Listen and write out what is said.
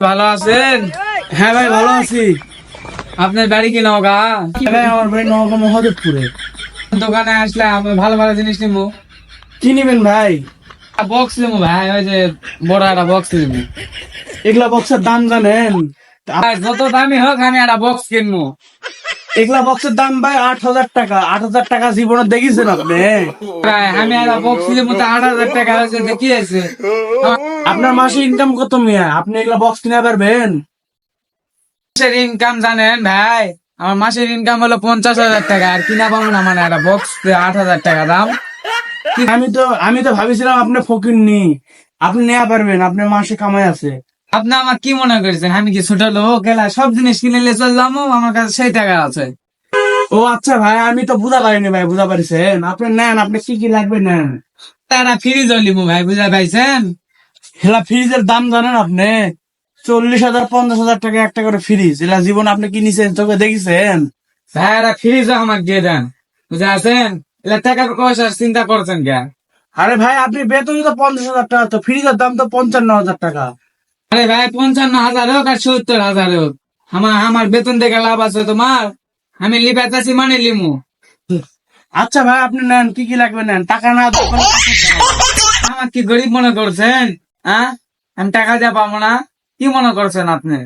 ভালো আছেন? হ্যাঁ ভাই ভালো আছি। আপনার বাড়ি কি নওগাঁ? ভাই আমার বাড়ি নওগাঁ মহাদেবপুরে। দোকানে আসলে আমি ভালো ভালো জিনিস নিবো। কি নিবেন ভাই? বক্স নিবো ভাই, ওই যে বড় একটা বক্স নিবো। এগুলা বক্সের দাম জানেন? ভাই, যত দামি হোক আমি একটা বক্স কিনবো। এগুলা বক্সের দাম ভাই 8,000 টাকা। 8,000 টাকা জীবনে দেখেছেন আপনি? ভাই, আমি একটা বক্স নিবো তো 8,000 টাকা হয়েছে, দেখি আছে। আপনার মাসে ইনকাম কত মিয়া? আপনি এগুলা বক্স কিনে পারবেন? মাসের ইনকাম জানেন ভাই? আমার মাসের ইনকাম হলো 50,000 টাকা, আর কিনা পাবো না মানে একটা বক্স 8,000 টাকা দাম। আমি তো ভাবিছিলাম আপনি ফকির নি, আপনি নেওয়া পারবেন, আপনার মাসে কামাই আছে। আপনি আমার কি মনে করছেন আমি কি ছোট লোক? এলা সব জিনিস কিনে নিয়ে চললাম, আমার কাছে সেই টাকা আছে। ও আচ্ছা ভাই, আমি তো বুঝা পারিনি ভাই, বুঝা পারিছেন? আপনি নেন, আপনি কি কি লাগবে নেন। তারা ফ্রিজ লিবো ভাই, বুঝা পাইছেন? হেলা ফ্রিজের দাম জানেন আপনি? 40,000 50,000 টাকা একটা করে ফ্রিজ। এলা জীবন আপনি কি নিছেন চোখে দেখেছেন? ভাইরা ফ্রিজ আমাকে দিয়ে দেন, বুঝা আছেন? এলা টাকা পয়সার চিন্তা করছেন কে? আরে ভাই আপনি বেতন তো 50,000 টাকা, তো ফ্রিজের দাম তো 55,000 টাকা। আরে ভাই, 55,000 হোক আর 70,000 হোক, আমার আমার বেতন দেখে লাভ আছে তোমার? আমি লিবাইতেছি মানে লিমু। আচ্ছা ভাই আপনি নেন, কি কি লাগবে নেন, টাকা না দোকানে আমার কি গরিব মনে করছেন? হ্যাঁ, আমি টাকা দিয়ে পাবো না? কি মনে করছেন আপনি?